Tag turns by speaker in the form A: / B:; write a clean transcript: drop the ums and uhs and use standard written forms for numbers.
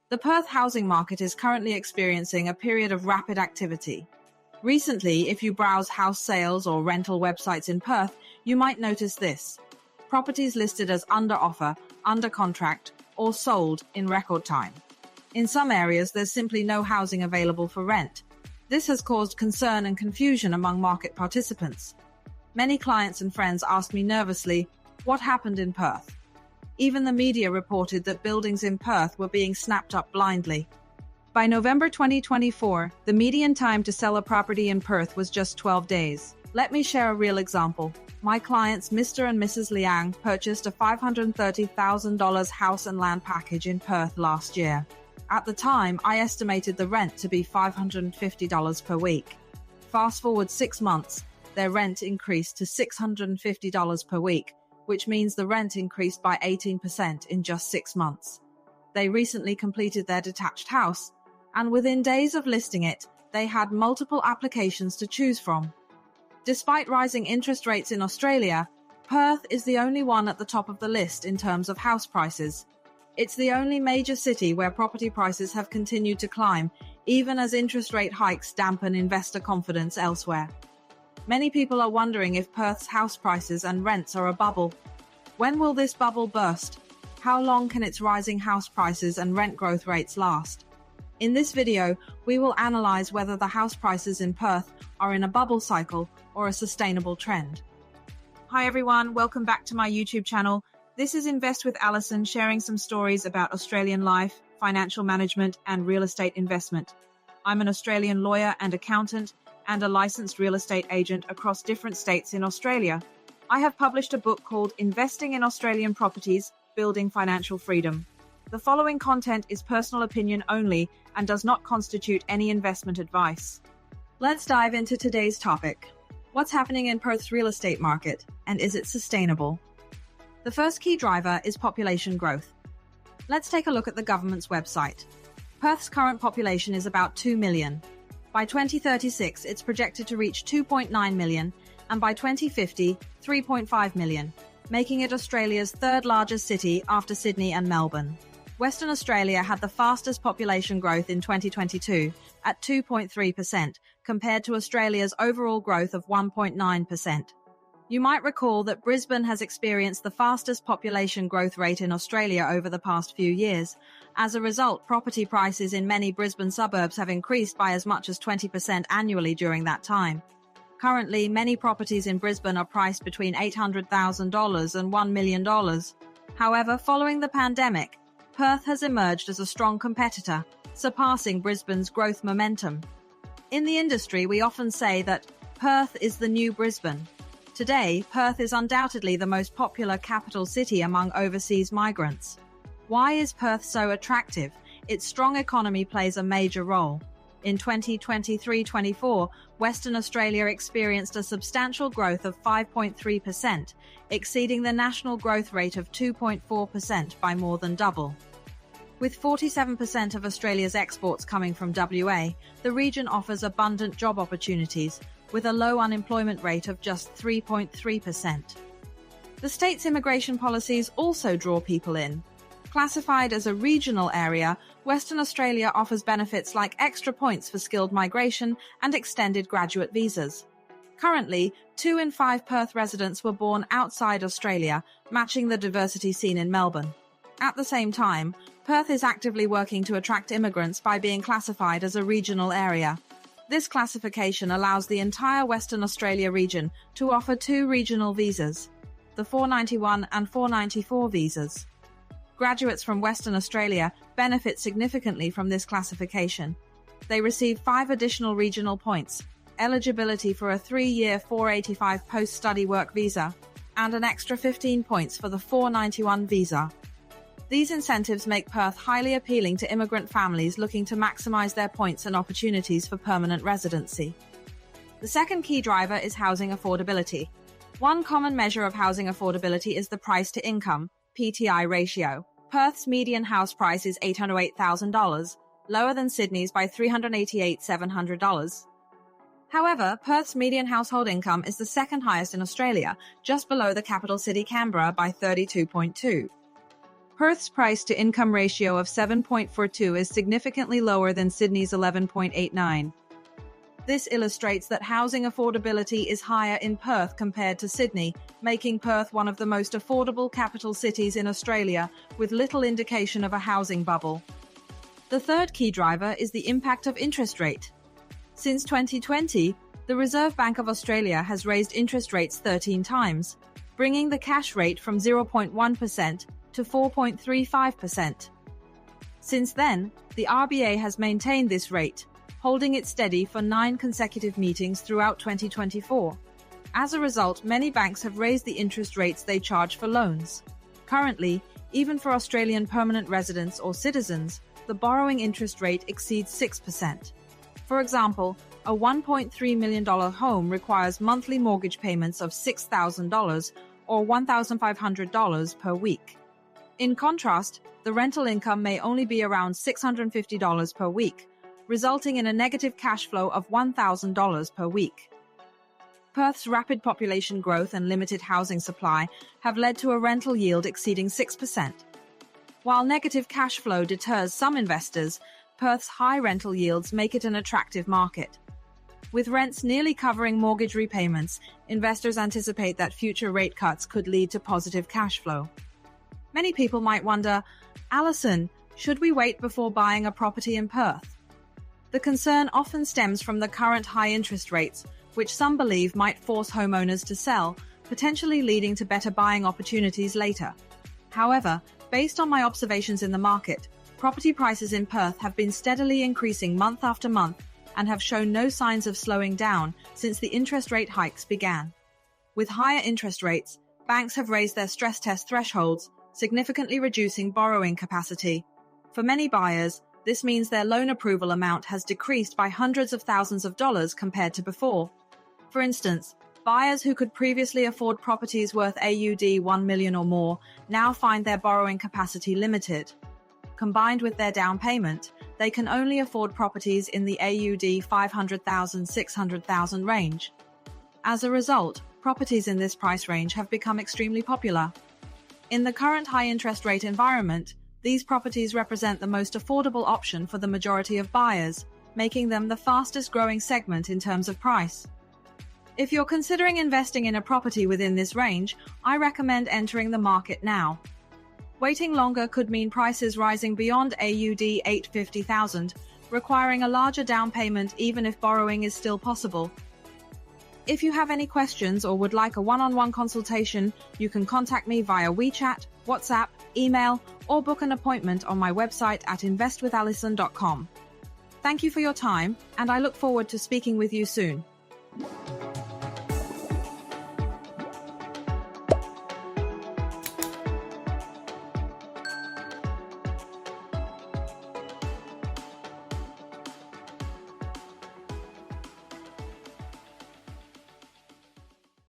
A: The Perth housing market is currently experiencing a period of rapid activity. Recently, if you browse house sales or rental websites in Perth, you might notice this. Properties listed as under offer, under contract, or sold in record time. In some areas, there's simply no housing available for rent. This has caused concern and confusion among market participants. Many clients and friends ask me nervously, what happened in Perth? Even the media reported that buildings in Perth were being snapped up blindly. By November 2024, the median time to sell a property in Perth was just 12 days. Let me share a real example. My clients, Mr. and Mrs. Liang, purchased a $530,000 house and land package in Perth last year. At the time, I estimated the rent to be $550 per week. Fast forward 6 months, their rent increased to $650 per week, which means the rent increased by 18% in just 6 months. They recently completed their detached house, and within days of listing it, they had multiple applications to choose from. Despite rising interest rates in Australia, Perth is the only one at the top of the list in terms of house prices. It's the only major city where property prices have continued to climb, even as interest rate hikes dampen investor confidence elsewhere. Many people are wondering if Perth's house prices and rents are a bubble. When will this bubble burst? How long can its rising house prices and rent growth rates last? In this video, we will analyze whether the house prices in Perth are in a bubble cycle or a sustainable trend. Hi everyone, welcome back to my YouTube channel. This is Invest with Alison, sharing some stories about Australian life, financial management, and real estate investment. I'm an Australian lawyer and accountant and a licensed real estate agent across different states in Australia. I have published a book called Investing in Australian Properties, Building Financial Freedom. The following content is personal opinion only and does not constitute any investment advice. Let's dive into today's topic. What's happening in Perth's real estate market, and is it sustainable? The first key driver is population growth. Let's take a look at the government's website. Perth's current population is about 2 million. By 2036, it's projected to reach 2.9 million, and by 2050, 3.5 million, making it Australia's third largest city after Sydney and Melbourne. Western Australia had the fastest population growth in 2022 at 2.3%, compared to Australia's overall growth of 1.9%. You might recall that Brisbane has experienced the fastest population growth rate in Australia over the past few years. As a result, property prices in many Brisbane suburbs have increased by as much as 20% annually during that time. Currently, many properties in Brisbane are priced between $800,000 and $1 million. However, following the pandemic, Perth has emerged as a strong competitor, surpassing Brisbane's growth momentum. In the industry, we often say that Perth is the new Brisbane. Today, Perth is undoubtedly the most popular capital city among overseas migrants. Why is Perth so attractive? Its strong economy plays a major role. In 2023-24, Western Australia experienced a substantial growth of 5.3%, exceeding the national growth rate of 2.4% by more than double. With 47% of Australia's exports coming from WA, the region offers abundant job opportunities, with a low unemployment rate of just 3.3%. The state's immigration policies also draw people in. Classified as a regional area, Western Australia offers benefits like extra points for skilled migration and extended graduate visas. Currently, 2 in 5 Perth residents were born outside Australia, matching the diversity seen in Melbourne. At the same time, Perth is actively working to attract immigrants by being classified as a regional area. This classification allows the entire Western Australia region to offer 2 regional visas, the 491 and 494 visas. Graduates from Western Australia benefit significantly from this classification. They receive 5 additional regional points, eligibility for a 3-year 485 post-study work visa, and an extra 15 points for the 491 visa. These incentives make Perth highly appealing to immigrant families looking to maximize their points and opportunities for permanent residency. The second key driver is housing affordability. One common measure of housing affordability is the price-to-income, PTI ratio. Perth's median house price is $808,000, lower than Sydney's by $388,700. However, Perth's median household income is the second highest in Australia, just below the capital city Canberra by 32.2. Perth's price-to-income ratio of 7.42 is significantly lower than Sydney's 11.89. This illustrates that housing affordability is higher in Perth compared to Sydney, making Perth one of the most affordable capital cities in Australia, with little indication of a housing bubble. The third key driver is the impact of interest rate. Since 2020, the Reserve Bank of Australia has raised interest rates 13 times, bringing the cash rate from 0.1% to 4.35%. Since then, the RBA has maintained this rate, holding it steady for 9 consecutive meetings throughout 2024. As a result, many banks have raised the interest rates they charge for loans. Currently, even for Australian permanent residents or citizens, the borrowing interest rate exceeds 6%. For example, a $1.3 million home requires monthly mortgage payments of $6,000 or $1,500 per week. In contrast, the rental income may only be around $650 per week, resulting in a negative cash flow of $1,000 per week. Perth's rapid population growth and limited housing supply have led to a rental yield exceeding 6%. While negative cash flow deters some investors, Perth's high rental yields make it an attractive market. With rents nearly covering mortgage repayments, investors anticipate that future rate cuts could lead to positive cash flow. Many people might wonder, Alison, should we wait before buying a property in Perth? The concern often stems from the current high interest rates, which some believe might force homeowners to sell, potentially leading to better buying opportunities later. However, based on my observations in the market, property prices in Perth have been steadily increasing month after month and have shown no signs of slowing down since the interest rate hikes began. With higher interest rates, banks have raised their stress test thresholds, significantly reducing borrowing capacity. For many buyers, this means their loan approval amount has decreased by hundreds of thousands of dollars compared to before. For instance, buyers who could previously afford properties worth AUD 1 million or more now find their borrowing capacity limited. Combined with their down payment, they can only afford properties in the AUD 500,000–600,000 range. As a result, properties in this price range have become extremely popular. In the current high-interest rate environment, these properties represent the most affordable option for the majority of buyers, making them the fastest-growing segment in terms of price. If you're considering investing in a property within this range, I recommend entering the market now. Waiting longer could mean prices rising beyond AUD 850,000, requiring a larger down payment even if borrowing is still possible. If you have any questions or would like a one-on-one consultation, you can contact me via WeChat, WhatsApp, email, or book an appointment on my website at investwithalison.com. Thank you for your time, and I look forward to speaking with you soon.